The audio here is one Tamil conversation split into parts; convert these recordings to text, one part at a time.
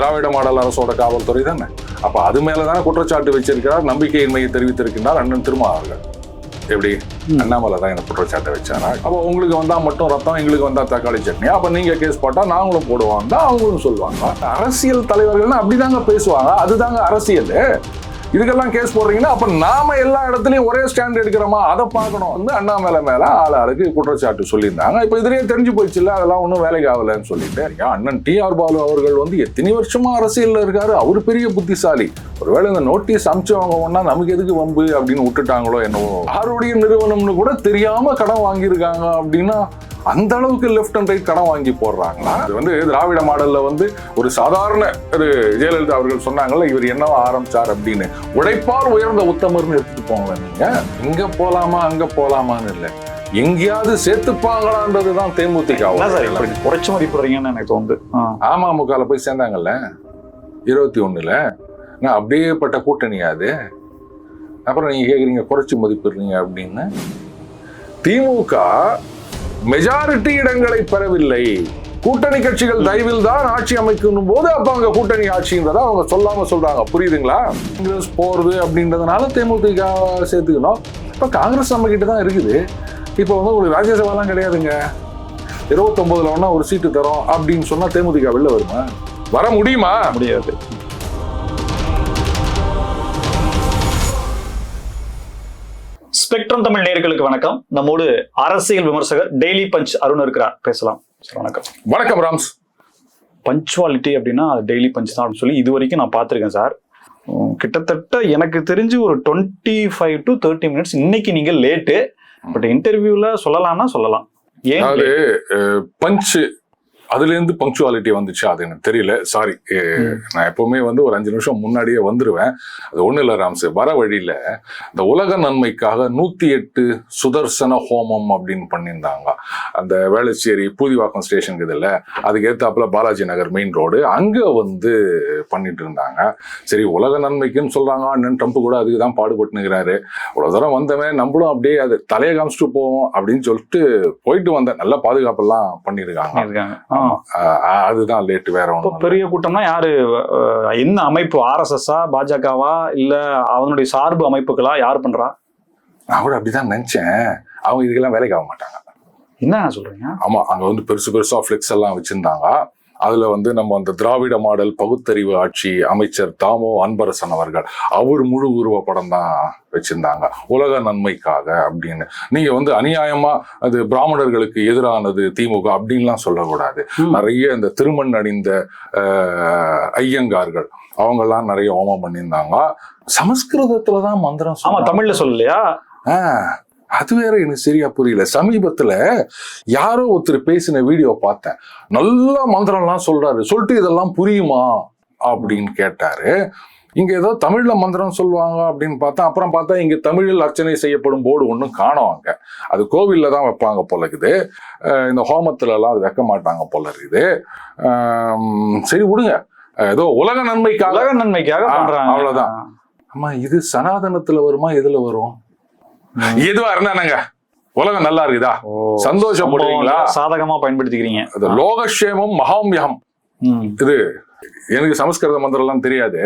திராவிட மாடல் அரசோட காவல்துறை தானே. அப்ப அது மேலதானே குற்றச்சாட்டு வச்சிருக்கிறார், நம்பிக்கையின்மையை தெரிவித்திருக்கின்றார் அண்ணன் திருமாவர்கள். எப்படி அண்ணாமலை தான் எனக்கு குற்றச்சாட்டை வச்சாரா? அப்போ உங்களுக்கு வந்தா மட்டும் ரத்தம், எங்களுக்கு வந்தா தக்காளி சட்னி, அப்ப நீங்க கேஸ் போட்டா நாங்களும் போடுவாங்க தான் அவங்களும் சொல்லுவாங்க. அரசியல் தலைவர்கள்னா அப்படிதாங்க பேசுவாங்க, அதுதாங்க அரசியல். இதுக்கெல்லாம் கேஸ் போடுறீங்கன்னா அப்ப நாம எல்லா இடத்துலயும் ஒரே ஸ்டாண்ட் எடுக்கிறோமா, அதை பார்க்கணும். வந்து அண்ணாமலை மேல ஆளுக்கு குற்றச்சாட்டு சொல்லியிருந்தாங்க. இப்ப இதுலயே தெரிஞ்சு போயிடுச்சு இல்ல, அதெல்லாம் ஒன்றும் வேலைக்கு ஆகலன்னு சொல்லிட்டு. அண்ணன் டி.ஆர். பாலு அவர்கள் வந்து எத்தனை வருஷமா அரசியல்ல இருக்காரு, அவரு பெரிய புத்திசாலி. ஒருவேளை இந்த நோட்டீஸ் அமிச்சவங்க ஒன்னா நமக்கு எதுக்கு வம்பு அப்படின்னு விட்டுட்டாங்களோ என்னவோ. யாருடைய நிறுவனம்னு கூட தெரியாம கடன் வாங்கியிருக்காங்க அப்படின்னா அந்த அளவுக்கு லெஃப்ட் அண்ட் ரைட் கடன் வாங்கி போடுறாங்களா? இது வந்து திராவிட மாடல்ல வந்து ஒரு சாதாரண ஒரு ஜெயலலிதா அவர்கள் சொன்னாங்கல்ல, இவர் என்னவா ஆரம்பிச்சார் அப்படின்னு, உழைப்பால் உயர்ந்த உத்தமர்னு எடுத்துட்டு போங்க. நீங்க இங்க போலாமா அங்க போலாமான்னு இல்லை, எங்கேயாவது சேர்த்துப்பாங்களான்றதுதான் தேமுதிக. குறைச்சு மதிப்பிடுறீங்கன்னு எனக்கு தோணுது. அமமுகல போய் சேர்ந்தாங்கல்ல 21ல, நான் அப்படியே பட்ட கூட்டணியாது. அப்புறம் நீங்க கேக்குறீங்க குறைச்சு மதிப்பிடுறீங்க அப்படின்னு. திமுக மெஜாரிட்டி இடங்களை பெறவில்லை, கூட்டணி கட்சிகள் தயவில் தான் ஆட்சி அமைக்கணும் போது அப்ப அவங்க கூட்டணி ஆட்சின்றத அவங்க சொல்லாம சொல்றாங்க. புரியுதுங்களா? காங்கிரஸ் போறது அப்படின்றதுனால தேமுதிக சேர்த்துக்கணும். இப்ப காங்கிரஸ் நம்ம கிட்ட தான் இருக்குது. இப்ப வந்து உங்களுக்கு ராஜ்யசபாலாம் கிடையாதுங்க, 29ல ஒன்னா ஒரு சீட்டு தரோம் அப்படின்னு சொன்னா தேமுதிக வெளில வருமா? வர முடியுமா? முடியாது. ஸ்பெக்ட்ரம் தமிழ் நேயர்களுக்கு வணக்கம். நம்மோடு அரசியல் விமர்சகர் டெய்லி பஞ்ச் அருண் இருக்கிறார், பேசலாம். வணக்கம். வணக்கம் ராம்ஸ். பஞ்சுவாலிட்டி அப்படின்னா அது டெய்லி பஞ்ச் தான் சொல்லி இது வரைக்கும் நான் பார்த்துருக்கேன் சார். கிட்டத்தட்ட எனக்கு தெரிஞ்சு ஒரு 25 to 30 minutes இன்னைக்கு நீங்க லேட்டு. பட் இன்டர்வியூல சொல்லலாம்னா சொல்லலாம். ஏன் அது பஞ்சு அதுல இருந்து பங்க்சுவாலிட்டி வந்துச்சு, அது எனக்கு தெரியல, சாரி. நான் எப்பவுமே வந்து ஒரு 5 நிமிஷம் முன்னாடியே வந்துருவேன். அது ஒண்ணு இல்ல ராம்ஸ், வர வழியில இந்த உலக நன்மைக்காக 108 சுதர்சன ஹோமம் அப்படின்னு பண்ணியிருந்தாங்க. அந்த வேளச்சேரி பூதிவாக்கம் ஸ்டேஷனுக்கு இதுல அதுக்கு ஏத்தாப்புல பாலாஜி நகர் மெயின் ரோடு அங்க வந்து பண்ணிட்டு இருந்தாங்க. சரி, உலக நன்மைக்குன்னு சொல்றாங்க, அண்ணன் ட்ரம்ப் கூட அதுக்கு தான் பாடுபட்டுனுங்கிறாரு. இவ்வளவு தூரம் வந்தவன் நம்மளும் அப்படியே அது தலையை காமிச்சிட்டு போவோம் அப்படின்னு சொல்லிட்டு போயிட்டு வந்தேன். நல்ல பாதுகாப்பெல்லாம் பண்ணிருக்காங்க. அதுதான் லேட். வேற ஒன்றும் பெரிய கூட்டம்னா யாரு, என்ன அமைப்பு, ஆர்எஸ்எஸ்ஸா, பாஜகவா, இல்ல அவனுடைய சார்பு அமைப்புகளா, யார் பண்றா? நான் கூட அப்படிதான் நினைச்சேன். அவங்க இதுக்கெல்லாம் வேலைக்கு ஆக மாட்டாங்க. என்ன சொல்றீங்க? ஆமா, அங்க வந்து பெருசு பெருசா ஃபிளெக்ஸ் எல்லாம் வச்சிருந்தாங்க. அதுல வந்து நம்ம அந்த திராவிட மாடல் பகுத்தறிவு ஆட்சி அமைச்சர் தாமோ அன்பரசன் அவர்கள் அவர் முழு உருவ படம் தான் வச்சிருந்தாங்க, உலக நன்மைக்காக அப்படின்னு. நீங்க வந்து அநியாயமா அது பிராமணர்களுக்கு எதிரானது திமுக அப்படின்லாம் சொல்லக்கூடாது. நிறைய இந்த திருமண் அணிந்த ஐயங்கார்கள் அவங்கெல்லாம் நிறைய ஹோமம் பண்ணியிருந்தாங்க. சமஸ்கிருதத்துலதான் மந்திரம். ஆமா, தமிழ்ல சொல்லலையா? அது வேற எனக்கு சரியா புரியல. சமீபத்துல யாரோ ஒருத்தர் பேசின வீடியோ பார்த்தேன், நல்ல மந்திரம்லாம் சொல்றாரு. சொல்லிட்டு இதெல்லாம் புரியுமா அப்படின்னு கேட்டாரு. இங்க ஏதோ தமிழ்ல மந்திரம் சொல்லுவாங்க அப்படின்னு பார்த்தா, அப்புறம் பார்த்தா இங்க தமிழில் அர்ச்சனை செய்யப்படும் போர்டு ஒன்றும் காணுவாங்க. அது கோவில்ல தான் வைப்பாங்க போல இருக்குது, இந்த ஹோமத்துல எல்லாம் அது வைக்க மாட்டாங்க போல இருக்குது. சரி விடுங்க, ஏதோ உலக நன்மைக்காக அவ்வளவுதான். ஆமா, இது சனாதனத்துல வருமா, எதுல வரும்? எதுவா இருந்தாங்க உலகம் நல்லா இருக்குதா, சந்தோஷப்படுவீங்களா? சாதகமா பயன்படுத்திக்கிறீங்க. லோகக்ஷேமம் மகாம்யகம். இது எனக்கு சமஸ்கிருத மந்திரம் எல்லாம் தெரியாது.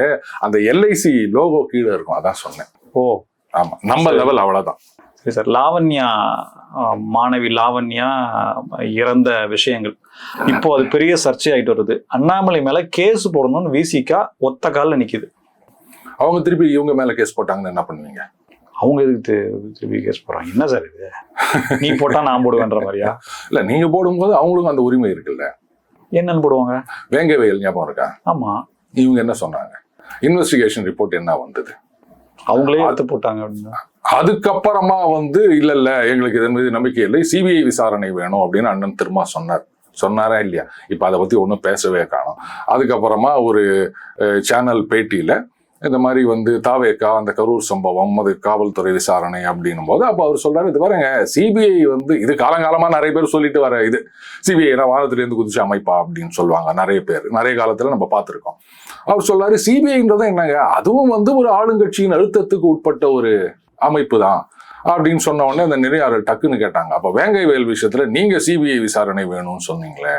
அந்த LIC லோகோ கீழே இருக்கும், அதான் சொன்னேன். ஆமா, நம்ம லெவல் அவ்வளவுதான். சரி சார், லாவண்யா மாணவி லாவண்யா இறந்த விஷயங்கள் இப்போ அது பெரிய சர்ச்சை ஆயிட்டு வருது. அண்ணாமலை மேல கேஸ் போடணும்னு விசிகா ஒத்த காலில் நிக்குது. அவங்க திருப்பி இவங்க மேல கேஸ் போட்டாங்கன்னு என்ன பண்ணுவீங்க? அவங்க எதுக்கு திருப்பி கேஸ் போடுறாங்க? என்ன சார் இது, நீ போட்டா நான் போடுவேன்ற மாதிரியா? இல்ல, நீங்க போடும்போது அவங்களுக்கும் அந்த உரிமை இருக்குல்ல. என்னன்னு போடுவாங்க? வேங்கை வயல் ஞாபகம் இருக்கா? ஆமா. இவங்க என்ன சொன்னாங்க? இன்வெஸ்டிகேஷன் ரிப்போர்ட் என்ன வந்தது? அவங்களே எடுத்து போட்டாங்க அப்படின்னா அதுக்கப்புறமா வந்து இல்ல எங்களுக்கு இதன் மீது நம்பிக்கை இல்லை, CBI விசாரணை வேணும் அப்படின்னு அண்ணன் திருமா சொன்னாரா இல்லையா? இப்ப அதை பத்தி ஒன்றும் பேசவே காணோம். அதுக்கப்புறமா ஒரு சேனல் பேட்டியில இந்த மாதிரி வந்து தாவேக்கா அந்த கரூர் சம்பவம், அது காவல்துறை விசாரணை அப்படின்னும் போது அப்ப அவர் சொல்றாரு, இது பாருங்க CBI வந்து இது காலங்காலமா நிறைய பேர் சொல்லிட்டு வர இது CBI வானத்துல இருந்து குதிச்சு அமைப்பா அப்படின்னு சொல்லுவாங்க நிறைய பேர், நிறைய காலத்துல நம்ம பார்த்திருக்கோம். அவர் சொல்றாரு CBIன்றது என்னங்க, அதுவும் வந்து ஒரு ஆளுங்கட்சியின் அழுத்தத்துக்கு உட்பட்ட ஒரு அமைப்பு தான் அப்படின்னு சொன்ன உடனே அந்த நிறைய டக்குன்னு கேட்டாங்க, அப்ப வேங்கை வயல் விஷயத்துல நீங்க CBI விசாரணை வேணும்னு சொன்னீங்களே,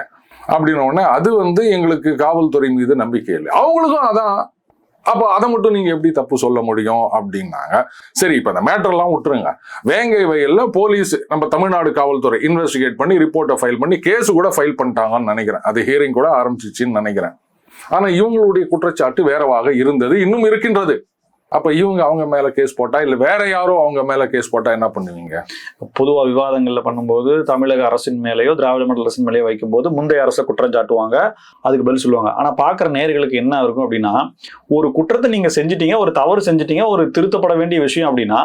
அப்படின்ன உடனே அது வந்து எங்களுக்கு காவல்துறை மீது நம்பிக்கை இல்லை. அவங்களுக்கும் அதான். அப்போ அதை மட்டும் நீங்க எப்படி தப்பு சொல்ல முடியும் அப்படின்னாங்க. சரி, இப்ப இந்த மேட்டர்லாம் விட்டுருங்க. வேங்கை வயல்ல போலீஸ் நம்ம தமிழ்நாடு காவல்துறை இன்வெஸ்டிகேட் பண்ணி ரிப்போர்ட்டை ஃபைல் பண்ணி கேஸ் கூட ஃபைல் பண்ணிட்டாங்கன்னு நினைக்கிறேன். அது ஹியரிங் கூட ஆரம்பிச்சிச்சுன்னு நினைக்கிறேன். ஆனா இவங்களுடைய குற்றச்சாட்டு வேறவாக இருந்தது, இன்னும் இருக்கின்றது. அப்ப இவங்க அவங்க மேல கேஸ் போட்டா இல்ல வேற யாரோ அவங்க மேல கேஸ் போட்டா என்ன பண்ணுவீங்க? பொதுவா விவாதங்கள்ல பண்ணும்போது தமிழக அரசின் மேலேயோ திராவிட மாடல் அரசின் மேலேயோ வைக்கும்போது முந்தைய அரசை குற்றம் சாட்டுவாங்க, அதுக்கு பதில் சொல்லுவாங்க. ஆனா பாக்குற நேயர்களுக்கு என்ன இருக்கும் அப்படின்னா, ஒரு குற்றத்தை நீங்க செஞ்சிட்டீங்க, ஒரு தவறு செஞ்சிட்டீங்க, ஒரு திருத்தப்பட வேண்டிய விஷயம் அப்படின்னா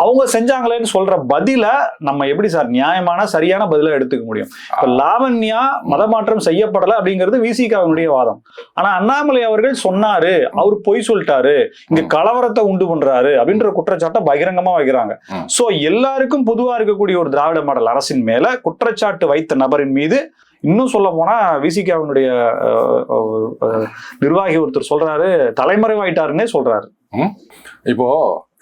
அவங்க செஞ்சாங்களேன்னு சொல்ற பதில நம்ம எப்படி சார் நியாயமான சரியான பதில எடுத்துக்க முடியும்? இப்ப லாவண்யா மதமாற்றம் செய்யப்படல அப்படிங்கிறது விசிகாவினுடைய வாதம். ஆனா அண்ணாமலை அவர்கள் சொன்னாரு, அவர் பொய் சொல்லிட்டாரு, இங்க கலவரத்தை உண்டு பண்றாரு அப்படின்ற குற்றச்சாட்டை பகிரங்கமா வைக்கிறாங்க. சோ எல்லாருக்கும் பொதுவா இருக்கக்கூடிய ஒரு திராவிட மாடல் அரசின் மேல குற்றச்சாட்டு வைத்த நபரின் மீது இன்னும் சொல்ல போனா விசிகாவினுடைய நிர்வாகி ஒருத்தர் சொல்றாரு, தலைமறைவாயிட்டாருன்னே சொல்றாரு. இப்போ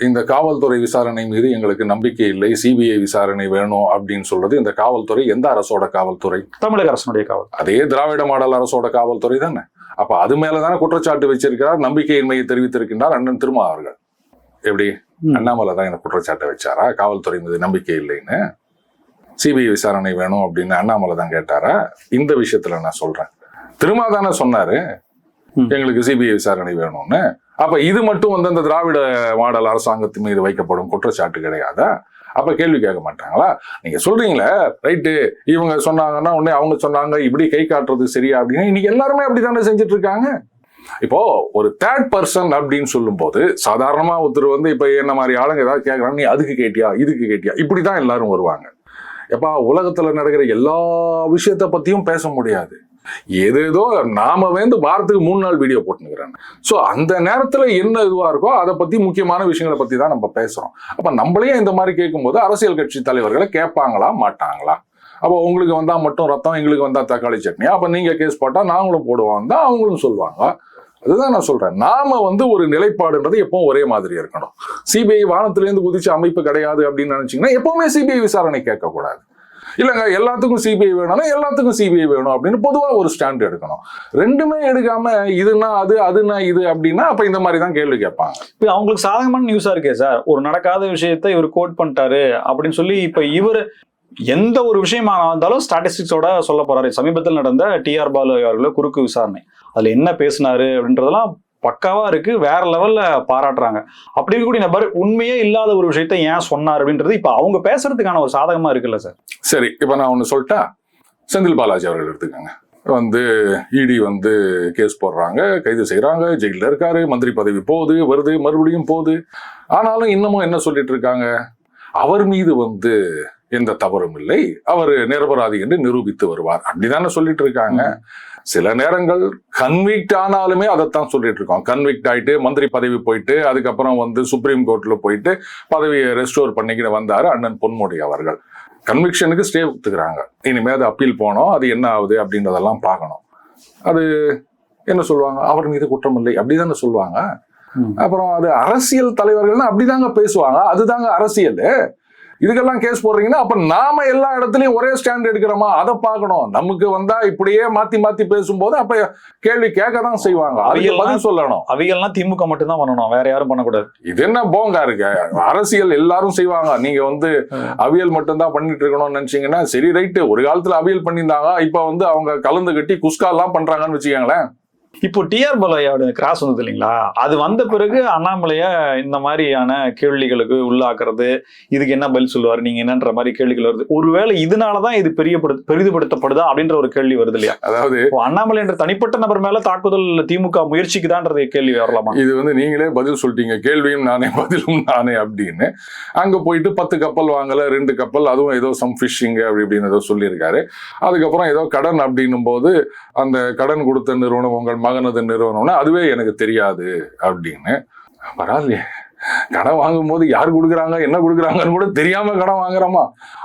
இந்த காவல்துறை விசாரணை மீது எங்களுக்கு நம்பிக்கை இல்லை, சிபிஐ விசாரணை வேணும் அப்படின்னு சொல்றது இந்த காவல்துறை எந்த அரசோட காவல்துறை? தமிழக அரசனுடைய காவல். அதே திராவிட மாடல் அரசோட காவல்துறை தானே. அப்ப அது மேலதானே குற்றச்சாட்டு வச்சிருக்கிறார், நம்பிக்கையின்மையை தெரிவித்திருக்கின்றார் அண்ணன் திருமா அவர்கள். எப்படி அண்ணாமலை தான் இந்த குற்றச்சாட்டை வச்சாரா காவல்துறை மீது நம்பிக்கை இல்லைன்னு? சிபிஐ விசாரணை வேணும் அப்படின்னு அண்ணாமலை தான் கேட்டாரா? இந்த விஷயத்துல நான் சொல்றேன், திருமா தானே சொன்னாரு எங்களுக்கு சிபிஐ விசாரணை வேணும்னு. அப்ப இது மட்டும் வந்து அந்த திராவிட மாடல் அரசாங்கத்து மீது வைக்கப்படும் குற்றச்சாட்டு கிடையாதா? அப்ப கேள்வி கேட்க மாட்டாங்களா? நீங்க சொல்றீங்களே ரைட்டு, இவங்க சொன்னாங்கன்னா உடனே அவங்க சொன்னாங்க, இப்படி கை காட்டுறது சரியா அப்படின்னு இன்னைக்கு எல்லாருமே அப்படித்தானே செஞ்சுட்டு இருக்காங்க. இப்போ ஒரு தேர்ட் பர்சன் அப்படின்னு சொல்லும் போது சாதாரணமா ஒருத்தர் வந்து இப்ப என்ன மாதிரி ஆளுங்க ஏதாவது கேட்கறாங்க, நீ அதுக்கு கேட்டியா இதுக்கு கேட்டியா, இப்படிதான் எல்லாரும் வருவாங்க. எப்பா உலகத்துல நடக்கிற எல்லா விஷயத்த பத்தியும் பேச முடியாது. ஏதேதோ நாம வந்து வாரத்துக்கு 3 நாள் வீடியோ போட்டுக்கிறேன். ஸோ அந்த நேரத்துல என்ன இதுவா இருக்கோ அதை பத்தி முக்கியமான விஷயங்களை பத்தி தான் நம்ம பேசுறோம். அப்ப நம்மளே இந்த மாதிரி கேட்கும்போது அரசியல் கட்சி தலைவர்களை கேட்பாங்களா மாட்டாங்களா? அப்போ உங்களுக்கு வந்தா மட்டும் ரத்தம், எங்களுக்கு வந்தா தக்காளி சட்னி, அப்ப நீங்க கேஸ் போட்டா நாங்களும் போடுவோம் தான் அவங்களும் சொல்லுவாங்க. அதுதான் நான் சொல்றேன், நாம வந்து ஒரு நிலைப்பாடுன்றது எப்பவும் ஒரே மாதிரி இருக்கணும். சிபிஐ வானத்திலேருந்து குதிச்ச அமைப்பு கிடையாது அப்படின்னு நினைச்சீங்கன்னா எப்பவுமே சிபிஐ விசாரணை கேட்கக்கூடாது. இல்லைங்க எல்லாத்துக்கும் சிபிஐ வேணும்னா எல்லாத்துக்கும் சிபிஐ வேணும் அப்படின்னு பொதுவா ஒரு ஸ்டாண்ட் எடுக்கணும். ரெண்டுமே எடுக்காம இதுனா அது அதுனா இது அப்படின்னா அப்ப இந்த மாதிரி தான் கேள்வி கேட்பாங்க. இப்ப அவங்களுக்கு சாதகமான நியூஸா இருக்கே சார், ஒரு நடக்காத விஷயத்த இவர் கோட் பண்ணிட்டாரு அப்படின்னு சொல்லி இப்ப இவர் எந்த ஒரு விஷயமா இருந்தாலும் ஸ்டாட்டிஸ்டிக்ஸோட சொல்ல போறாரு. சமீபத்தில் நடந்த டிஆர் பாலு அவர்களோட குறுக்கு விசாரணை, அதுல என்ன பேசினாரு அப்படின்றதெல்லாம் பக்காவா இருக்கு, வேற லெவல்ல பாராட்டுறாங்க. அப்படி இருக்கக்கூடிய நபர் உண்மையே இல்லாத ஒரு விஷயத்த ஏன் சொன்னார் அப்படின்றது இப்ப அவங்க பேசுறதுக்கான ஒரு சாதகமா இருக்குல்ல சார்? சரி, இப்ப நான் ஒண்ணு சொல்லிட்டா, செந்தில் பாலாஜி அவர்கள் எடுத்துக்கோங்க. வந்து இடி வந்து கேஸ் போடுறாங்க, கைது செய்யறாங்க, ஜெயில இருக்காரு, மந்திரி பதவி போகுது வருது மறுபடியும் போகுது. ஆனாலும் இன்னமும் என்ன சொல்லிட்டு இருக்காங்க, அவர் மீது வந்து எந்த தவறும் இல்லை, அவர் நிரபராதி என்று நிரூபித்து வருவார் அப்படிதானே சொல்லிட்டு இருக்காங்க. சில நேரங்கள் கன்விக்ட் ஆனாலுமே அதைத்தான் சொல்லிட்டு இருக்கோம். கன்விக்ட் ஆயிட்டு மந்திரி பதவி போயிட்டு அதுக்கப்புறம் வந்து சுப்ரீம் கோர்ட்ல போயிட்டு பதவியை ரெஸ்டோர் பண்ணிக்கிட்டு வந்தாரு அண்ணன் பொன்முடி அவர்கள். கன்விக்ஷனுக்கு ஸ்டே கொடுத்துக்கிறாங்க, இனிமே அது அப்பீல் போனோம், அது என்ன ஆகுது அப்படின்றதெல்லாம் பார்க்கணும். அது என்ன சொல்லுவாங்க, அவர் மீது குற்றம் இல்லை அப்படிதானே சொல்லுவாங்க. அப்புறம் அது அரசியல் தலைவர்கள்னா அப்படிதாங்க பேசுவாங்க, அதுதாங்க அரசியல். இதுக்கெல்லாம் கேஸ் போடுறீங்கன்னா அப்ப நாம எல்லா இடத்துலயும் ஒரே ஸ்டாண்ட் எடுக்கிறோமா அதை பார்க்கணும். நமக்கு வந்தா இப்படியே மாத்தி மாத்தி பேசும்போது அப்ப கேள்வி கேட்கதான் செய்வாங்க, அதுக்கு பதில் சொல்லணும். அவைகள்லாம் திமுக மட்டும் தான் பண்ணணும், வேற யாரும் பண்ணக்கூடாது. இது என்ன போங்கா இருக்கு, அரசியல் எல்லாரும் செய்வாங்க. நீங்க வந்து அவியல் மட்டும் தான் பண்ணிட்டு இருக்கணும்னு நினைச்சீங்கன்னா சரி ரைட்டு, ஒரு காலத்துல அவியல் பண்ணியிருந்தாங்க, இப்ப வந்து அவங்க கலந்து கட்டி குஸ்கா எல்லாம் பண்றாங்கன்னு வச்சுக்கோங்களேன். இப்போ டிஆர் பாலையோட கிராஸ் வந்தது இல்லைங்களா, அது வந்த பிறகு அண்ணாமலைய இந்த மாதிரியான கேள்விகளுக்கு உள்ளாக்குறது, இதுக்கு என்ன பதில் சொல்லுவாரு நீங்க என்னன்ற மாதிரி கேள்விகள் வருது. ஒருவேளை இதனாலதான் இது பெரிதுபடுத்தப்படுதா அப்படின்ற ஒரு கேள்வி வருது இல்லையா? அதாவது அண்ணாமலை என்ற தனிப்பட்ட நபர் மேல தாக்குதல் திமுக முயற்சிக்குதான்றது கேள்வி வரலாமா? இது வந்து நீங்களே பதில் சொல்லிட்டீங்க, கேள்வியும் நானே பதிலும் நானே அப்படின்னு. அங்க போயிட்டு 10 கப்பல் வாங்கல, 2 கப்பல், அதுவும் ஏதோ சம் ஃபிஷிங் அப்படி இப்படின்னு ஏதோ சொல்லியிருக்காரு. அதுக்கப்புறம் ஏதோ கடன் அப்படின்னும் போது அந்த கடன் கொடுத்த நிறுவனம் உங்கள் மகனது நிறுவனம்னா அதுவே எனக்கு தெரியாது அப்படின்னு. பரவாயில்லையே, கடன் வாங்கும் போது யார் கொடுக்குறாங்க என்ன கொடுக்குறாங்கன்னு கூட தெரியாம கடன் வாங்குறோமா?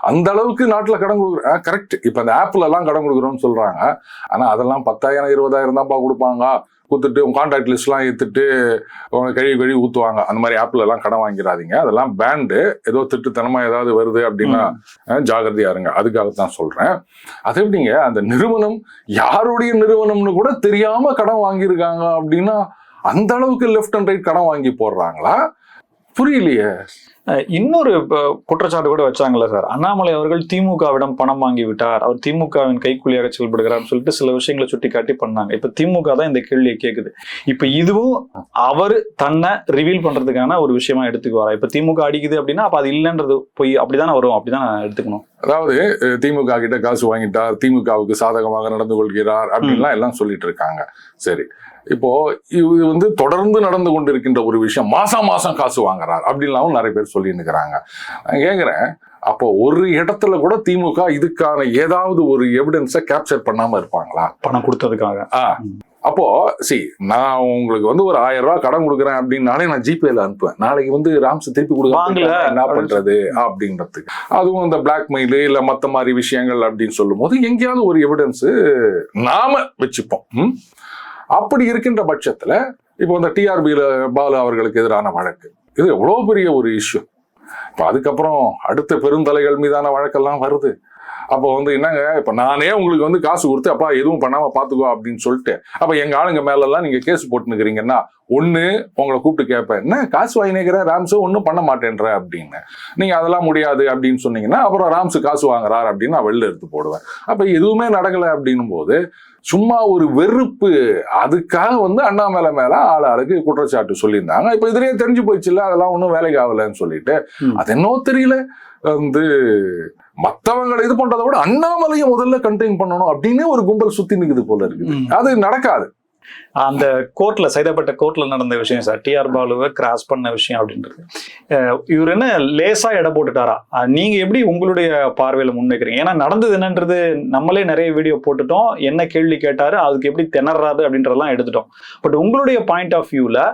அந்த அளவுக்கு நாட்டுல கடன் கொடுக்குறோம். கரெக்ட், இப்ப அந்த ஆப்ல எல்லாம் கடன் கொடுக்குறோம்னு சொல்றாங்க. ஆனா அதெல்லாம் 10,000 20,000 தான்ப்பா கொடுப்பாங்க, ஊத்துட்டு உங்க கான்டாக்ட் லிஸ்ட் எல்லாம் ஏத்துட்டு கழுவி ஊத்துவாங்க. அந்த மாதிரி ஆப்ல எல்லாம் கடன் வாங்கிடாதீங்க, அதெல்லாம் பேண்டு. ஏதோ திட்டுத்தனமா ஏதாவது வருது அப்படின்னா ஜாகிரதையா இருங்க. அதுக்காகத்தான் சொல்றேன். அது எப்படிங்க அந்த நிறுவனம் யாருடைய நிறுவனம்னு கூட தெரியாம கடன் வாங்கியிருக்காங்க அப்படின்னா அந்த அளவுக்கு லெஃப்ட் அண்ட் ரைட் கடன் வாங்கி போடுறாங்களா? புரியலையே. இன்னொரு குற்றச்சாட்டு கூட வச்சாங்கல்ல சார், அண்ணாமலை அவர்கள் திமுகவிடம் பணம் வாங்கி விட்டார், அவர் திமுகவின் கைக்கூலியாக செயல்படுகிறார் சொல்லிட்டு சில விஷயங்களை சுட்டி காட்டி பண்ணாங்க. இப்ப திமுக தான் இந்த கேள்வியை கேக்குது. இப்ப இதுவும் அவர் தன்னை ரிவீல் பண்றதுக்கான ஒரு விஷயமா எடுத்துக்குவாரா? இப்ப திமுக அடிக்குது அப்படின்னா அப்ப அது இல்லைன்றது போய் அப்படிதானே வரும், அப்படிதான் எடுத்துக்கணும். அதாவது திமுக கிட்ட காசு வாங்கிட்டார், திமுகவுக்கு சாதகமாக நடந்து கொள்கிறார் அப்படின்லாம் எல்லாம் சொல்லிட்டு இருக்காங்க. சரி, இப்போ இது வந்து தொடர்ந்து நடந்து கொண்டிருக்கின்ற ஒரு விஷயம். மாசம் காசு வாங்குறார் அப்படின்லாம் நிறைய பேர் சொல்லி இருக்கிறாங்க. நான் கேட்கிறேன், அப்போ ஒரு இடத்துல கூட திமுக இதுக்கான ஏதாவது ஒரு எவிடன்ஸை கேப்சர் பண்ணாம இருப்பாங்களா? பணம் கொடுத்ததுக்காக. அப்போ நான் உங்களுக்கு வந்து ஒரு 1000 ரூபாய் கடன் கொடுக்குறேன் அப்படின்னாலே நான் ஜிபேல அனுப்புவேன். நாளைக்கு வந்து ராம்ஸ் திருப்பி கொடுக்க என்ன பண்றது அப்படின்றதுக்கு. அதுவும் இந்த பிளாக்மெயில் இல்ல மத்த மாதிரி விஷயங்கள் அப்படின்னு சொல்லும் போது எங்கேயாவது ஒரு எவிடன்ஸ் நாம வச்சுப்போம். அப்படி இருக்கின்ற பட்சத்துல இப்போ இந்த டிஆர்பி பாலு அவர்களுக்கு எதிரான வழக்கு, இது எவ்வளவு பெரிய ஒரு இஷ்யூ. இப்ப அதுக்கப்புறம் அடுத்த பெருந்தலைகள் மீதான வழக்கெல்லாம் வருது. அப்போ வந்து என்னங்க, இப்ப நானே உங்களுக்கு வந்து காசு கொடுத்து அப்பா எதுவும் பண்ணாம பாத்துக்கோ அப்படின்னு சொல்லிட்டு அப்ப எங்க ஆளுங்க மேல எல்லாம் நீங்க கேஸ் போட்டுனுக்கிறீங்கன்னா, ஒண்ணு உங்களை கூப்பிட்டு கேட்பேன், என்ன காசு வாங்கினேங்கிற ராம்ஸ் ஒன்னும் பண்ண மாட்டேன்ற அப்படின்னு. நீங்க அதெல்லாம் முடியாது அப்படின்னு சொன்னீங்கன்னா அப்புறம் ராம்ஸ் காசு வாங்குறாரு அப்படின்னு நான் வெளில எடுத்து போடுவேன். அப்ப எதுவுமே நடக்கல அப்படின்னும் போது சும்மா ஒரு வெறுப்பு, அதுக்காக வந்து அண்ணாமலை மேல ஆளுக்கு குற்றச்சாட்டு சொல்லியிருந்தாங்க. இப்ப இதுலயே தெரிஞ்சு போயிடுச்சு இல்ல, அதெல்லாம் ஒன்றும் வேலைக்கு ஆகலன்னு சொல்லிட்டு. அது என்னவோ தெரியல, வந்து மத்தவங்களை இது பண்றதை விட அண்ணாமலையை முதல்ல கண்டெயின் பண்ணணும் அப்படின்னு ஒரு கும்பல் சுத்தி நிக்குது போல இருக்குது. அது நடக்காது. அந்த கோர்ட்ல, சைதாப்பேட்டை கோர்ட்ல நடந்த விஷயம் சார், டிஆர் பாலுவை கிராஸ் பண்ண விஷயம் அப்படின்றது, இவர் என்ன லேசா எடை போட்டுட்டாரா? நீங்க எப்படி உங்களுடைய பார்வையில முன்வைக்கிறீங்க? ஏன்னா நடந்தது என்னன்றது நம்மளே நிறைய வீடியோ போட்டுட்டோம், என்ன கேள்வி கேட்டாரு, அதுக்கு எப்படி திணறாது அப்படின்றதெல்லாம் எடுத்துட்டோம். பட் உங்களுடைய பாயிண்ட் ஆஃப் வியூல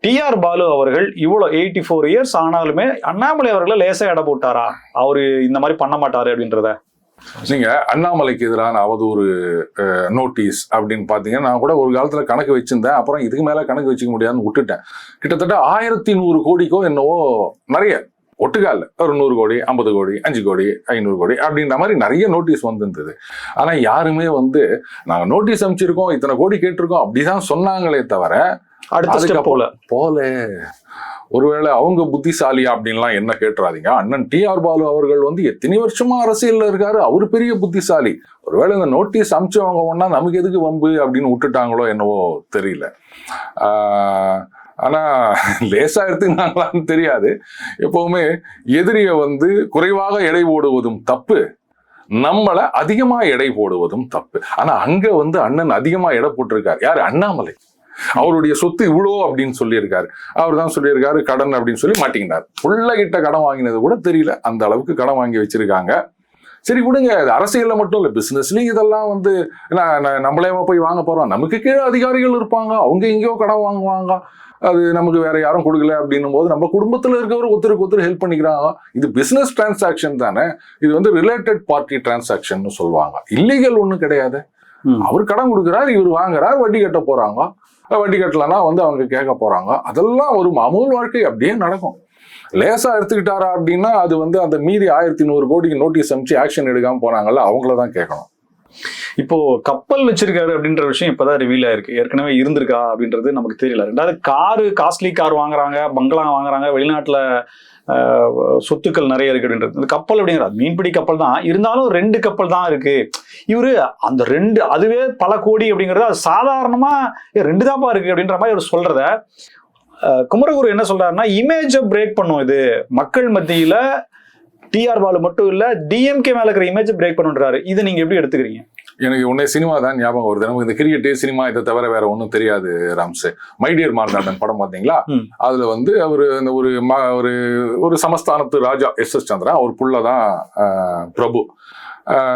டிஆர் பாலு அவர்கள் இவ்வளவு 84 இயர்ஸ் ஆனாலுமே அண்ணாமலை அவர்களை லேசா எடை போட்டாரா, அவரு இந்த மாதிரி பண்ண மாட்டாரு அப்படின்றத? நீங்க அண்ணாமலைக்கு எதிரான அவதூறு நோட்டீஸ் அப்படின்னு பாத்தீங்கன்னா, நான் கூட ஒரு காலத்துல கணக்கு வச்சிருந்தேன், அப்புறம் இதுக்கு மேல கணக்கு வச்சுக்க முடியாதுன்னு விட்டுட்டேன். கிட்டத்தட்ட 1100 கோடிக்கோ என்னவோ நிறைய ஒட்டுக்கால ஒரு 100 கோடி 50 கோடி 5 கோடி 500 கோடி அப்படின்ற மாதிரி நிறைய நோட்டீஸ் வந்திருந்தது. ஆனா யாருமே வந்து நாங்க நோட்டீஸ் அனுப்பிச்சிருக்கோம், இத்தனை கோடி கேட்டிருக்கோம் அப்படிதான் சொன்னாங்களே தவிர போல ஒருவேளை அவங்க புத்திசாலியா அப்படின்லாம் என்ன கேட்டுறாதீங்க. அண்ணன் டிஆர் பாலு அவர்கள் வந்து எத்தனை வருஷமா அரசியல்ல இருக்காரு, அவரு பெரிய புத்திசாலி. ஒருவேளை இந்த நோட்டீஸ் அனுப்பிச்சவங்க ஒன்னா நமக்கு எதுக்கு வம்பு அப்படின்னு விட்டுட்டாங்களோ என்னவோ தெரியல. ஆனா லேசா எடுத்துனாங்களான்னு தெரியாது. எப்பவுமே எதிரிய வந்து குறைவாக எடை போடுவதும் தப்பு, நம்மளை அதிகமா எடை போடுவதும் தப்பு. ஆனா அங்க வந்து அண்ணன் அதிகமா எடை போட்டிருக்காரு. யாரு? அண்ணாமலை. அவருடைய சொத்து இவ்வளோ அப்படின்னு சொல்லியிருக்காரு. அவர் தான் சொல்லியிருக்காரு கடன் அப்படின்னு சொல்லி மாட்டிக்கிட்டார். கிட்ட கடன் வாங்கினது கூட தெரியல, அந்த அளவுக்கு கடன் வாங்கி வச்சிருக்காங்க. சரி விடுங்க, அது அரசியல்ல மட்டும் இல்ல, பிசினஸ்லயும் இதெல்லாம் வந்து நம்மளே போய் வாங்க போறோம். நமக்கு கீழே அதிகாரிகள் இருப்பாங்க, அவங்க எங்கேயோ கடன் வாங்குவாங்க, அது நமக்கு வேற யாரும் கொடுக்கல அப்படின்னும் போது நம்ம குடும்பத்துல இருக்கவர் ஒருத்தருக்கு ஹெல்ப் பண்ணிக்கிறாங்க. இது பிசினஸ் டிரான்சாக்ஷன் தானே, இது வந்து ரிலேட்டட் பார்ட்டி டிரான்சாக்ஷன் சொல்லுவாங்க, இல்லீகல் ஒண்ணும் கிடையாது. அவர் கடன் கொடுக்குறாரு, இவர் வாங்குறாரு, வட்டி கட்ட போறாங்க, வட்டி கட்டலன்னா வந்து அவங்க கேட்க போறாங்க. அதெல்லாம் ஒரு மாமூல் வாழ்க்கை அப்படியே நடக்கும். லேசா எடுத்துக்கிட்டாரா அப்படின்னா அது வந்து அந்த மீதி 1100 கோடிக்கு நோட்டீஸ் அனுப்பிச்சு ஆக்ஷன் எடுக்காம போனாங்கல்ல, அவங்களதான் கேட்கணும். இப்போ கப்பல் வச்சிருக்காரு அப்படின்ற விஷயம் இப்பதான் ரிவீல் ஆயிருக்கு. ஏற்கனவே இருந்திருக்கா அப்படின்றது நமக்கு தெரியல. ரெண்டாவது காரு, காஸ்ட்லி கார் வாங்குறாங்க, பங்களா வாங்குறாங்க, வெளிநாட்டுல சொத்துக்கள் நிறைய இருக்கு அப்படின்றது. இந்த கப்பல் அப்படிங்கிறது மீன்பிடி கப்பல் தான், இருந்தாலும் 2 கப்பல் தான் இருக்கு. இவரு அந்த 2 அதுவே பல கோடி அப்படிங்கறது அது சாதாரணமா 2 தான்ப்பா இருக்கு அப்படின்ற மாதிரி அவர் சொல்றத குமரகுரு என்ன சொல்றாருன்னா, இமேஜை பிரேக் பண்ணும், இது மக்கள் மத்தியில டிஆர் பாலு மட்டும் இல்ல டிஎம்கே மேல இருக்கிற இமேஜை பிரேக் பண்ணுன்றாரு. இதை நீங்க எப்படி எடுத்துக்கிறீங்க? எனக்கு உன்னை சினிமா தான் ஞாபகம் வருது. நமக்கு இந்த கிரிக்கெட்டு சினிமா இதை தவிர வேற ஒன்றும் தெரியாது. ராம்ஸ் மை டியர் மார்த்தாண்டன் படம் பார்த்தீங்களா? அதுல வந்து அவரு அந்த ஒரு சமஸ்தானத்து ராஜா எஸ்.எஸ். சந்திரா, அவர் புள்ளதான் பிரபு.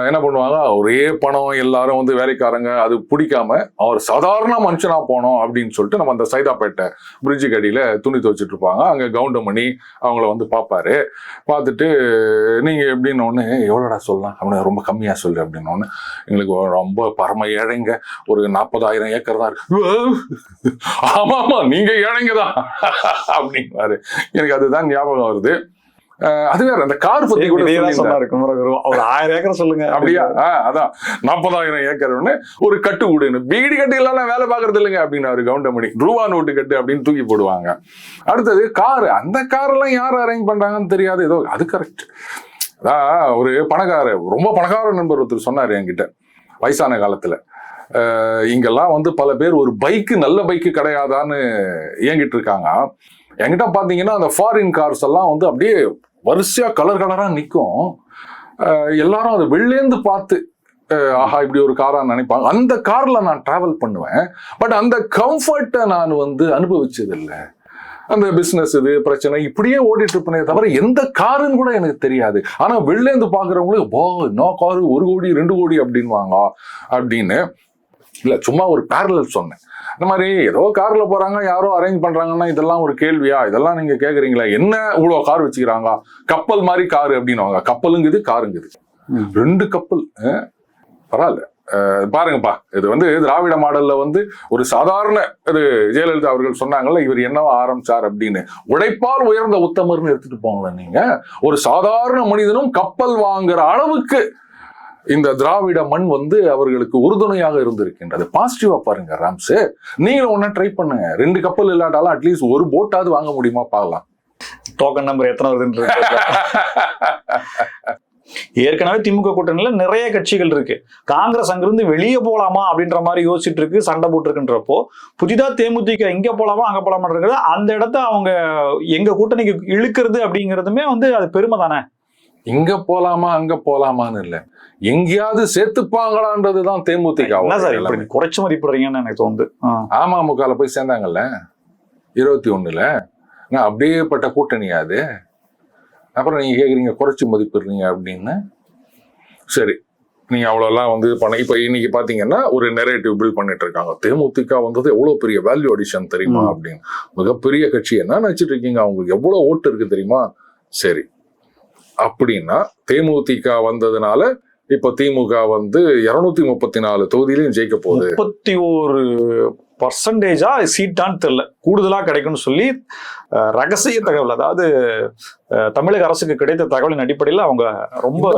என்ன பண்ணுவாங்க, ஒரே பணம், எல்லாரும் வந்து வேலைக்காரங்க, அது பிடிக்காம அவர் சாதாரண மனுஷனா போனோம் அப்படின்னு சொல்லிட்டு நம்ம அந்த சைதாப்பேட்டை பிரிட்ஜுக்கு அடியில துணி துவைச்சிட்டு இருப்பாங்க. அங்க கவுண்டமணி அவங்கள வந்து பார்ப்பாரு. பார்த்துட்டு நீங்க எப்படின்னு ஒண்ணு, எவ்வளோடா சொல்லலாம் அப்படின்னு, ரொம்ப கம்மியா சொல்லு அப்படின்னு ஒண்ணு, எங்களுக்கு ரொம்ப பரம ஏழைங்க, ஒரு 40,000 ஏக்கர் தான் இருக்கு. ஆமா ஆமா நீங்க ஏழைங்க தான் அப்படிங்கிறாரு. எனக்கு அதுதான் ஞாபகம் வருது. அது வேற, அந்த கார் பத்தி கூட சொன்னாரு, ஒரு 1000 ஏக்கர் சொல்லுங்க. அப்படியா? அதான் 40,000 ஏக்கர்னு ஒரு கட்டு விடுன்னு, பீடி கட்டு எல்லாம் வேலை பாக்குறது இல்லைங்க அப்படின்னாரு கவுண்டமணி. ரூபா நோட்டு கட்டு அப்படின்னு தூக்கி போடுவாங்க. அடுத்தது காரு, அந்த கார் எல்லாம் யார் அரேஞ்ச் பண்றாங்கன்னு தெரியாது. ஏதோ அது கரெக்ட். அதான் ஒரு பணக்கார, ரொம்ப பணக்கார நண்பர் ஒருத்தர் சொன்னாரு என்கிட்ட வயசான காலத்துல, இங்கெல்லாம் வந்து பல பேர் ஒரு பைக்கு, நல்ல பைக்கு கிடையாதான்னு இயங்கிட்டு இருக்காங்க. என்கிட்ட பாத்தீங்கன்னா அந்த ஃபாரின் கார்ஸ் எல்லாம் வந்து அப்படியே வரிசையா கலர் கலரா நிற்கும். எல்லாரும் அதை வெளிலேந்து பார்த்து ஆஹா இப்படி ஒரு காரா நினைப்பாங்க. அந்த கார்ல நான் டிராவல் பண்ணுவேன். பட் அந்த கம்ஃபர்ட்டை நான் வந்து அனுபவிச்சது இல்லை. அந்த பிசினஸ் இது பிரச்சனை இப்படியே ஓடிட்டு இருப்பேனே தவிர எந்த காருன்னு கூட எனக்கு தெரியாது. ஆனா வெளிலேந்து பாக்குறவங்களுக்கு இன்னும் காரு 1 கோடி 2 கோடி அப்படின்வாங்க அப்படின்னு. இல்ல, சும்மா ஒரு பேரலல் சொன்னேன். இந்த மாதிரி ஏதோ கார்ல போறாங்க, யாரோ அரேஞ்ச் பண்றாங்கன்னா இதெல்லாம் ஒரு கேள்வியா? இதெல்லாம் நீங்க கேக்குறீங்களா? என்ன இவ்வளவு கார் வச்சுக்கிறாங்க, கப்பல் மாதிரி காரு அப்படின்னு. கப்பலுங்குது காருங்குது, 2 கப்பல். பரவாயில்ல, பாருங்கப்பா, இது வந்து திராவிட மாடல்ல வந்து ஒரு சாதாரண, இது ஜெயலலிதா அவர்கள் சொன்னாங்கல்ல, இவர் என்னவா ஆரம்பிச்சார் அப்படின்னு, உழைப்பால் உயர்ந்த உத்தமர்னு எடுத்துட்டு போங்களா நீங்க. ஒரு சாதாரண மனிதனும் கப்பல் வாங்குற அளவுக்கு இந்த திராவிட மண் வந்து அவர்களுக்கு உறுதுணையாக இருந்திருக்கின்றது. பாசிட்டிவா பாருங்க ராம்ஸ். நீங்களும் ஒன்னா ட்ரை பண்ணுங்க. 2 கப்பல் இல்லாட்டாலும் அட்லீஸ்ட் ஒரு போட்டாவது வாங்க முடியுமா பார்க்கலாம். டோக்கன் நம்பர் எத்தனை வருதுன்னு. ஏற்கனவே திமுக கூட்டணியில நிறைய கட்சிகள் இருக்கு. காங்கிரஸ் அங்கிருந்து வெளியே போலாமா அப்படின்ற மாதிரி யோசிச்சுட்டு இருக்கு, சண்டை போட்டு இருக்குன்றப்போ, புதிதா தேமுதிக இங்க போலாமா அங்க போலாமா இருக்கிறது, அந்த இடத்த அவங்க எங்க கூட்டணிக்கு இழுக்கிறது அப்படிங்கிறதுமே வந்து அது பெருமை தானே. இங்க போலாமா அங்க போலாமான்னு இல்ல, எங்கேயாவது சேர்த்துப்பாங்களான்றதுதான் தேமுதிக. குறைச்சு மதிப்பிடுறீங்கன்னு எனக்கு தோணுது. அமமுகல போய் சேர்ந்தாங்கல்ல 21ல, அப்படியேப்பட்ட கூட்டணியா அது. அப்புறம் நீங்க கேக்குறீங்க குறைச்சு மதிப்பிடுறீங்க அப்படின்னு. சரி, நீங்க அவ்வளோலாம் வந்து இப்ப இன்னைக்கு பாத்தீங்கன்னா ஒரு நெரேட்டிவ் பில்ட் பண்ணிட்டு இருக்காங்க. தேமுதிக வந்தது எவ்வளவு பெரிய வேல்யூ அடிஷன் தெரியுமா அப்படின்னு. மிகப்பெரிய கட்சி என்ன நினைச்சிட்டு இருக்கீங்க, அவங்களுக்கு எவ்வளவு ஓட்டு இருக்கு தெரியுமா? சரி, அப்படின்னா தேமுதிக வந்ததுனால இப்ப திமுக வந்து 234 தொகுதியிலையும் ஜெயிக்க போகுது. 31% சீட்டான்னு தெரியல, கூடுதலா கிடைக்கும்னு சொல்லி ரகசிய தகவல், அதாவது தமிழக அரசுக்கு கிடைத்த தகவலின் அடிப்படையில் அவங்க ரொம்ப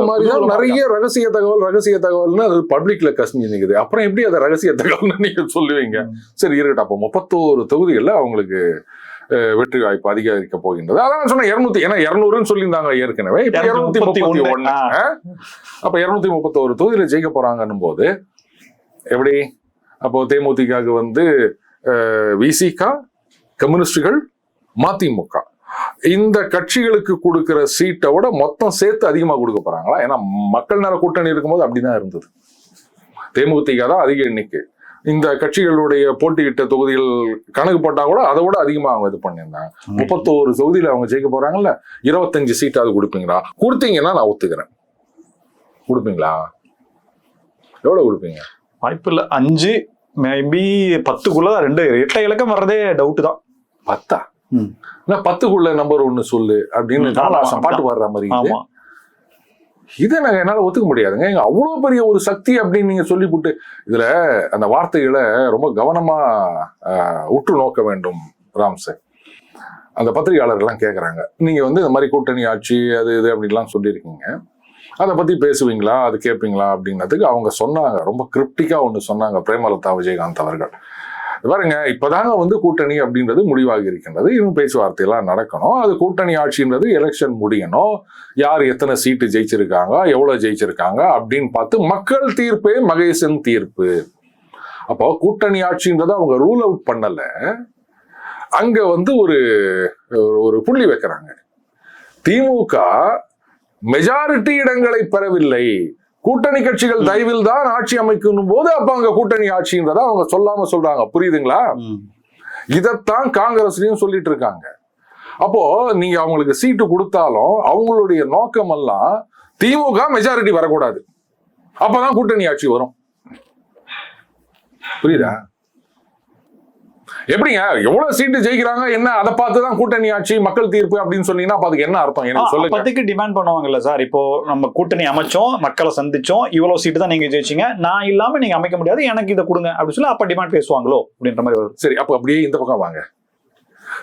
நிறைய ரகசிய தகவல்னு அது பப்ளிக்ல கசிஞ்சு நிக்குது. அப்புறம் எப்படி அதை ரகசிய தகவல்னு நீங்க சொல்லுவீங்க? சரி இருக்கட்டும், அப்போ 31 தொகுதிகள்ல அவங்களுக்கு வெற்றி வாய்ப்பு அதிகரிக்க போகின்றது. அதான் சொன்ன 200, ஏன்னா 200ன்னு சொல்லியிருந்தாங்க ஏற்கனவே. இப்ப 231. அப்ப 231 தொகுதியில ஜெயிக்க போறாங்கன்னும் போது எப்படி? அப்போ தேமுதிகவுக்கு வந்து விசிக, கம்யூனிஸ்டுகள், மதிமுக இந்த கட்சிகளுக்கு கொடுக்கிற சீட்டை விட மொத்தம் சேர்த்து அதிகமா கொடுக்க போறாங்களா? ஏன்னா மக்கள் நல கூட்டணி இருக்கும்போது அப்படிதான் இருந்தது. தேமுதிக தான் அதிக எண்ணிக்கை. இந்த கட்சிகளுடைய போட்டியிட்ட தொகுதிகள் கணக்கு போட்டா கூட அதை விட அதிகமா அவங்க இது பண்ணியிருந்தாங்க. 31 தொகுதியில அவங்க ஜெயிக்க போறாங்கல்ல, 25 சீட்டாவது கொடுப்பீங்களா? கொடுத்தீங்கன்னா நான் ஒத்துக்கிறேன். கொடுப்பீங்களா? எவ்வளவு கொடுப்பீங்க? வாய்ப்பு இல்ல. 5 மேபி 10க்குள்ள 2 8 இலக்கம் வர்றதே டவுட் தான். 10 10க்குள்ள நம்பர் 1 சொல்லு அப்படின்னு பாட்டு பாடுற மாதிரி. இதை நாங்க என்னால ஒத்துக்க முடியாதுங்க. அவ்வளவு பெரிய ஒரு சக்தி அப்படின்னு நீங்க சொல்லிவிட்டு, இதுல அந்த வார்த்தைகளை ரொம்ப கவனமா உற்று நோக்க வேண்டும் ராம்ஸ். அந்த பத்திரிகையாளர்கள்லாம் கேட்கறாங்க, நீங்க வந்து இந்த மாதிரி கூட்டணி ஆட்சி அது இது அப்படின்லாம் சொல்லியிருக்கீங்க, அதை பத்தி பேசுவீங்களா, அது கேட்பீங்களா அப்படின்னதுக்கு அவங்க சொன்னாங்க, ரொம்ப கிரிப்டிக்கா ஒண்ணு சொன்னாங்க பிரேமலதா விஜயகாந்த் அவர்கள். பாருங்க, இப்பதாங்க வந்து கூட்டணி அப்படின்றது முடிவாகி இருக்கின்றது, இன்னும் பேச்சுவார்த்தையெல்லாம் நடக்கணும். அது கூட்டணி ஆட்சின்றது எலெக்ஷன் முடியணும், யார் எத்தனை சீட்டு ஜெயிச்சிருக்காங்க, எவ்வளவு ஜெயிச்சிருக்காங்க அப்படின்னு பார்த்து மக்கள் தீர்ப்பே மகேசன் தீர்ப்பு. அப்போ கூட்டணி ஆட்சின்றதை அவங்க ரூல் அவுட் பண்ணல, அங்க வந்து ஒரு புள்ளி வைக்கிறாங்க. திமுக மெஜாரிட்டி இடங்களை பெறவில்லை, கூட்டணி கட்சிகள் தயவில் தான் ஆட்சி அமைக்கணும் போது அப்ப அங்க கூட்டணி ஆட்சின்றத அவங்க சொல்லாம சொல்றாங்க. புரியுதுங்களா? இதத்தான் காங்கிரஸ்லயும் சொல்லிட்டு இருக்காங்க. அப்போ நீங்க அவங்களுக்கு சீட்டு கொடுத்தாலும் அவங்களுடைய நோக்கம் எல்லாம் திமுக மெஜாரிட்டி வரக்கூடாது, அப்பதான் கூட்டணி ஆட்சி வரும். புரியுதா? எப்படிங்க எவ்வளவு சீட்டு ஜெயிக்கிறாங்க என்ன அதை பார்த்துதான் கூட்டணி ஆட்சி மக்கள் தீர்ப்பு அப்படின்னு சொன்னீங்கன்னா அதுக்கு என்ன அர்த்தம் எனக்கு சொல்லுங்க. பத்துக்கு டிமாண்ட் பண்ணுவாங்கல்ல சார். இப்போ நம்ம கூட்டணி அமைச்சோம், மக்களை சந்திச்சோம், இவ்வளவு சீட்டு தான் நீங்க ஜெயிச்சீங்க, நான் இல்லாம நீங்க அமைக்க முடியாது, எனக்கு இதை கொடுங்க அப்படின்னு சொல்லி அப்ப டிமாண்ட் பேசுவாங்களோ அப்படின்ற மாதிரி வரும். சரி, அப்ப அப்படியே இந்த பக்கம் வாங்க.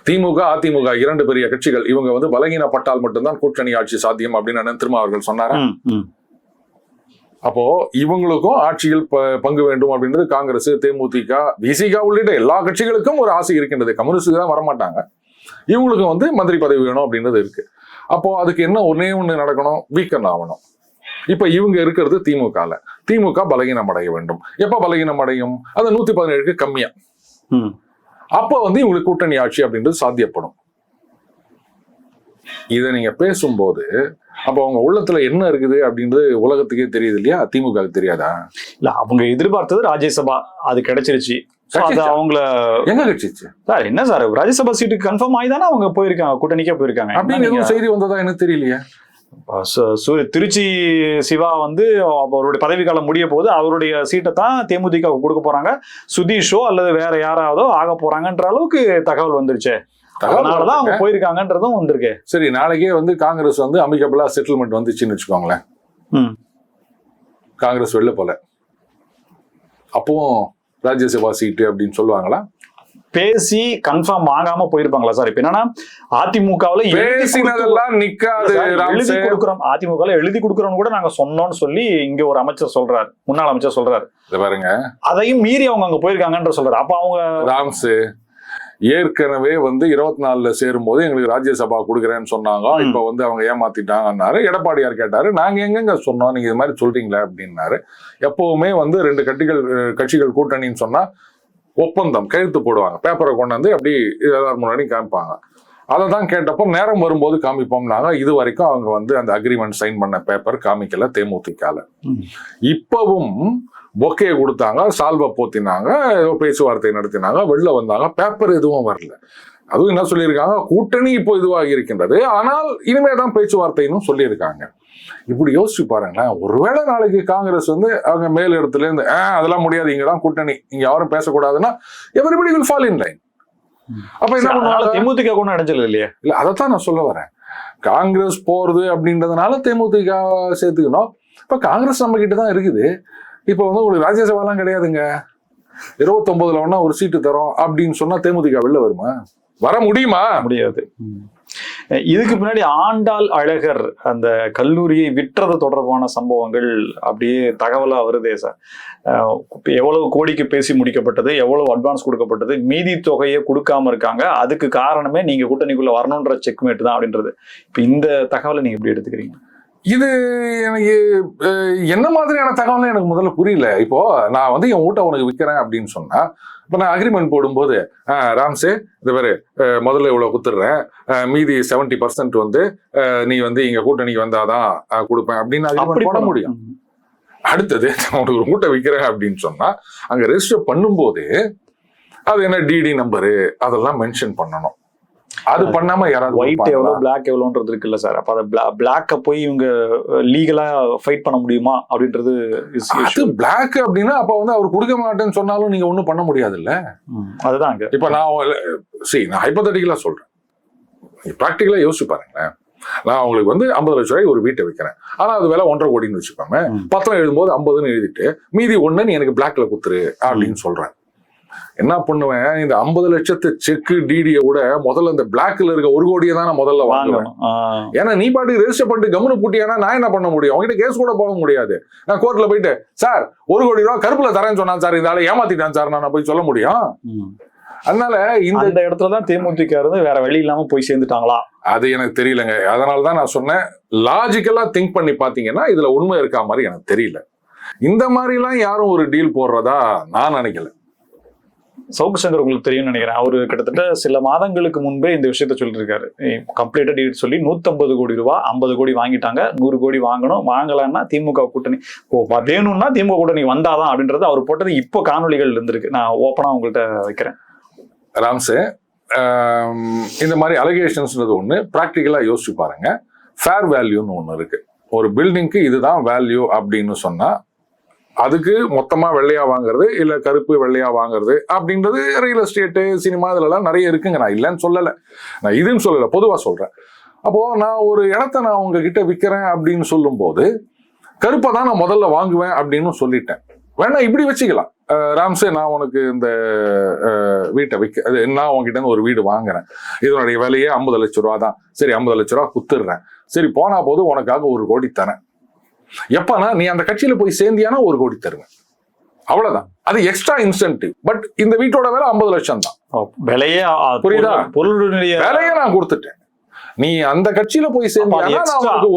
திமுக அதிமுக 2 பெரிய கட்சிகள் இவங்க பலகீனப்பட்டால் மட்டும்தான் கூட்டணி ஆட்சி சாத்தியம் அப்படின்னு அண்ணன் திருமாவர்கள் சொன்னாரா? அப்போ இவங்களுக்கும் ஆட்சியில் பங்கு வேண்டும் அப்படின்றது காங்கிரஸ், தேமுதிக, விசிக உள்ளிட்ட எல்லா கட்சிகளுக்கும் ஒரு ஆசை இருக்கின்றது. கம்யூனிஸ்டுக்கு தான் வரமாட்டாங்க. இவங்களுக்கும் மந்திரி பதவி வேணும் அப்படின்றது இருக்கு. அப்போ அதுக்கு என்ன ஒன்னே ஒண்ணு நடக்கணும், வீக்கன் ஆகணும். இப்ப இவங்க இருக்கிறது திமுகல. திமுக பலகீனம் அடைய வேண்டும். எப்ப பலகீனம் அடையும்? அது 117க்கு கம்மியா. அப்ப இவங்களுக்கு கூட்டணி ஆட்சி அப்படின்றது சாத்தியப்படும். இதை நீங்க பேசும்போது அப்ப அவங்க உள்ளத்துல என்ன இருக்குது அப்படின்றது உலகத்துக்கே தெரியுது இல்லையா? திமுக தெரியாதா? இல்ல, அவங்க எதிர்பார்த்தது ராஜ்யசபா, அது கிடைச்சிருச்சு. அவங்கள எங்க கிடைச்சிச்சு சார்? என்ன சார், ராஜ்யசபா சீட்டுக்கு கன்ஃபார்ம் ஆகிதானே அவங்க போயிருக்காங்க, கூட்டணிக்கே போயிருக்காங்க. அப்படின்னு எதுவும் செய்தி வந்ததா எனக்கு தெரியலையே. திருச்சி சிவா அவருடைய பதவி காலம் முடிய போது அவருடைய சீட்டை தான் தேமுதிக கொடுக்க போறாங்க, சுதீஷோ அல்லது வேற யாராவதோ ஆக போறாங்கன்ற அளவுக்கு தகவல் வந்துருச்சு. அதனாலதான் அவங்க போயிருக்காங்கன்றதும் வந்திருக்கு. சரி, நாளைக்கே காங்கிரஸ் அமிகபிளா செட்டில்மெண்ட் வந்துச்சுன்னு வச்சுக்கோங்களேன். காங்கிரஸ் வெளில போல, அப்பவும் ராஜ்யசபா சீட்டு அப்படின்னு சொல்லுவாங்களா? பேசி கன்ஃபார்ம் வாங்காம போயிருப்பாங்களா சார்? இப்ப என்னன்னா அதிமுகவுல பேசினதெல்லாம் நிக்காது, எழுதி கொடுக்குறோம், அதிமுகவுல எழுதி கொடுக்குறோம் கூட நாங்க சொன்னோம்னு சொல்லி இங்க ஒரு அமைச்சர் சொல்றாரு, முன்னாள் அமைச்சர் சொல்றாரு. பாருங்க, அதையும் மீறி அவங்க அங்க போயிருக்காங்கன்ற சொல்றாரு. அப்ப அவங்க ராம்ஸ் ஏற்கனவே 24ல சேரும் போது எங்களுக்கு ராஜ்யசபா கொடுக்குறேன்னு சொன்னாங்க. இப்ப அவங்க ஏமாத்திட்டாங்கன்னாரு. எடப்பாடியார் கேட்டாரு, நாங்க எங்க சொன்னோம், நீங்க இது மாதிரி சொல்றீங்களா அப்படின்னாரு. எப்பவுமே 2 கட்சிகள் கூட்டணின்னு சொன்னா ஒப்பந்தம் கையெழுத்து போடுவாங்க, பேப்பரை கொண்டாந்து அப்படி எல்லாரும் முன்னாடி காமிப்பாங்க. அதை தான் கேட்டப்போ நேரம் வரும்போது காமிப்போம்னாங்க. இது வரைக்கும் அவங்க அந்த அக்ரிமெண்ட் சைன் பண்ண பேப்பர் காமிக்கல தேமுதிகால. இப்பவும் பொக்கே கொடுத்தாங்க, சால்வை போத்தினாங்க, பேச்சுவார்த்தை நடத்தினாங்க, வெளில வந்தாங்க, பேப்பர் எதுவும் வரல. அதுவும் என்ன சொல்லியிருக்காங்க, கூட்டணி இப்போ இதுவாக இருக்கின்றது, ஆனால் இனிமே தான் பேச்சுவார்த்தைன்னு சொல்லியிருக்காங்க. இப்படி யோசிச்சு பாருங்களேன். ஒருவேளை நாளைக்கு காங்கிரஸ் அவங்க மேல் இடத்துல இருந்து அதெல்லாம் முடியாது, இங்கதான் கூட்டணி, இங்க யாரும் பேசக்கூடாதுன்னா everybody will fall in line. அப்ப என்ன பண்ணுவாங்க? தேமுதிக ஒன்றும் அடைஞ்சல இல்லையா? இல்ல, அதைத்தான் நான் சொல்ல வரேன். காங்கிரஸ் போறது அப்படின்றதுனால தேமுதிக சேர்த்துக்கணும். இப்ப காங்கிரஸ் நம்ம கிட்ட தான் இருக்குது. இப்ப உங்களுக்கு ராஜ்யசபாலாம் கிடையாதுங்க, 29ல ஒன்னா ஒரு சீட்டு தரோம் அப்படின்னு சொன்னா தேமுதிக வெளில வருமா? வர முடியுமா? முடியாது. இதுக்கு பின்னாடி ஆண்டாள் அழகர் அந்த கல்லூரியை விற்றது தொடர்பான சம்பவங்கள் அப்படியே தகவலா வருதே சார். எவ்வளவு கோடிக்கு பேசி முடிக்கப்பட்டது, எவ்வளவு அட்வான்ஸ் கொடுக்கப்பட்டது, மீதி தொகையை கொடுக்காம இருக்காங்க, அதுக்கு காரணமே நீங்க கூட்டணிக்குள்ள வரணுன்ற செக்மேட் தான் அப்படின்றது. இப்ப இந்த தகவலை நீங்க எப்படி எடுத்துக்கிறீங்க? இது எனக்கு என்ன மாதிரியான தகவல் எனக்கு முதல்ல புரியல. இப்போ நான் என் வீட்டை உனக்கு விற்கிறேன் அப்படின்னு சொன்னா, இப்ப நான் அக்ரிமெண்ட் போடும்போது ராம்சே இந்த பேரு முதல்ல இவ்வளவு குத்துடுறேன், மீதி 70% நீ இங்க கூட்டணிக்கு வந்தாதான் கொடுப்பேன் அப்படின்னு அக்ரிமெண்ட் போட முடியும். அடுத்தது நான் உனக்கு ஒரு வீட்டை விற்கிறேன் அப்படின்னு சொன்னா அங்க ரெஜிஸ்டர் பண்ணும்போது அது என்ன டிடி நம்பரு அதெல்லாம் மென்ஷன் பண்ணணும். அது பண்ணாம யாராவது ஒயிட் எவ்வளவு பிளாக் எவ்வளவுன்றது இருக்குல்ல சார். அப்ப அதை பிளாக்க போய் இவங்க லீகலா ஃபைட் பண்ண முடியுமா அப்படின்றது. அது பிளாக் அப்படின்னா அப்ப அவர் கொடுக்க மாட்டேன்னு சொன்னாலும் நீங்க ஒண்ணும் பண்ண முடியாது இல்ல. அதுதான் இப்ப நான் ஹைபோதட்டிக்கலா சொல்றேன், பிராக்டிகலா யோசிச்சு பாருங்களேன். நான் அவங்களுக்கு 50 லட்சம் ரூபாய் ஒரு வீட்டை வைக்கிறேன், ஆனா அது விலை 1.5 கோடின்னு வச்சுக்கோங்க. பத்திரம் எழுதும்போது 50ன்னு எழுதிட்டு மீதி 1 நீ எனக்கு பிளாக்ல குத்துரு அப்படின்னு சொல்றேன். என்ன பண்ணுவேன், இந்த 50 லட்சத்து செக்கு டிடியை விட முதல்ல இந்த பிளாக்ல இருக்க 1 கோடியை தான் நான் முதல்ல வாங்குவேன். ஏன்னா நீ பாட்டு ரெஜிஸ்டர் பண்ணிட்டு கம்முனு பூட்டியானா நான் என்ன பண்ண முடியும்? அவங்ககிட்ட கேஸ் கூட போக முடியாது. நான் கோர்ட்ல போயிட்டு சார் 1 கோடி ரூபாய் கருப்புல தரேன்னு சொன்னான் சார், இந்த ஆளை ஏமாத்திட்டான் சார் நான் போய் சொல்ல முடியும்? அதனால இந்த இடத்துலதான் தேமுதிக வேற வழி இல்லாம போய் சேர்ந்துட்டாங்களா அது எனக்கு தெரியலங்க. அதனாலதான் நான் சொன்னேன், லாஜிக்கலா திங்க் பண்ணி பாத்தீங்கன்னா இதுல உண்மை இருக்கா மாதிரி எனக்கு தெரியல. இந்த மாதிரி எல்லாம் யாரும் ஒரு டீல் போடுறதா நான் நினைக்கல. சவுக்கு சங்கர் உங்களுக்கு தெரியும்னு நினைக்கிறேன். அவரு கிட்டத்தட்ட சில மாதங்களுக்கு முன்பே இந்த விஷயத்த சொல்லியிருக்காரு. கம்ப்ளீட்டா டீட் சொல்லி 150 கோடி ரூபாய் 50 கோடி வாங்கிட்டாங்க, 100 கோடி வாங்கணும், வாங்கலன்னா திமுக கூட்டணி வேணும்னா திமுக கூட்டணி வந்தாதான் அப்படின்றது அவர் போட்டது இப்போ காணொலிகள் இருந்திருக்கு. நான் ஓப்பனா உங்கள்கிட்ட வைக்கிறேன். ராம்சே, இந்த மாதிரி அலிகேஷன்ஸ்ன்றது ஒண்ணு பிராக்டிக்கலா யோசிச்சு பாருங்க. ஃபேர் வேல்யூன்னு ஒண்ணு இருக்கு. ஒரு பில்டிங்க்கு இதுதான் வேல்யூ அப்படின்னு சொன்னா அதுக்கு மொத்தமா வெள்ளையா வாங்குறது இல்ல கருப்பு வெள்ளையா வாங்குறது அப்படின்றது ரியல் எஸ்டேட்டு சினிமா இதுலலாம் நிறைய இருக்குங்க. நான் இல்லைன்னு சொல்லலை, நான் இதுன்னு சொல்லலை, பொதுவா சொல்றேன். அப்போ நான் ஒரு இடத்த நான் உங்ககிட்ட விற்கிறேன் அப்படின்னு சொல்லும் போது கருப்பை தான் நான் முதல்ல வாங்குவேன் அப்படின்னு சொல்லிட்டேன். வேணா இப்படி வச்சுக்கலாம், ராம்சே நான் உனக்கு இந்த வீட்டை நான் உங்ககிட்ட இருந்து ஒரு வீடு வாங்குறேன், இதனுடைய விலையே 50 லட்ச ரூபா தான், சரி 50 லட்ச ரூபா குத்துடுறேன், சரி போனா போது உனக்காக 1 கோடி தரேன். எப்பனா நீ அந்த கட்சியில போய் சேர்ந்தியானா 1 கோடி தருவேன், அவ்வளவுதான். அது எக்ஸ்ட்ரா இன்சென்டிவ். பட் இந்த வீட்டோட விலை 50 லட்சம் தான். விலையே புரியுதா? பொருளுடைய விலையை நான் கொடுத்துட்டேன். நீ அந்த கட்சியில போய் சேர்ந்தா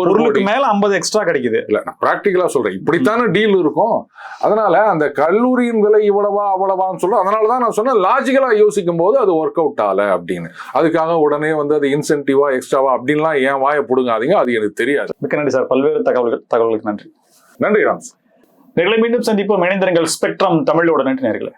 ஒரு மேல 50 எக்ஸ்ட்ரா கிடைக்குது. இல்ல, நான் பிராக்டிகலா சொல்றேன், இப்படித்தானே டீல் இருக்கும். அதனால அந்த கல்லூரியின் விலை இவ்வளவா அவ்வளவான்னு சொல்றேன். அதனாலதான் நான் சொன்னேன், லாஜிக்கலா யோசிக்கும் போது அது ஒர்க் அவுட் ஆகல அப்படின்னு. அதுக்காக உடனே வந்து அது இன்சென்டிவா எக்ஸ்ட்ராவா அப்படின்லாம் ஏன் வாயை புடுங்காதீங்க, அது எனக்கு தெரியாது. மிக்க நன்றி சார், பல்வேறு தகவல்களுக்கு நன்றி. நன்றி ராம்ஸ். நேர்களை மீண்டும் சந்திப்போம். இணைந்திருங்கள் ஸ்பெக்ட்ரம் தமிழோட. நன்றி நேயர்களே.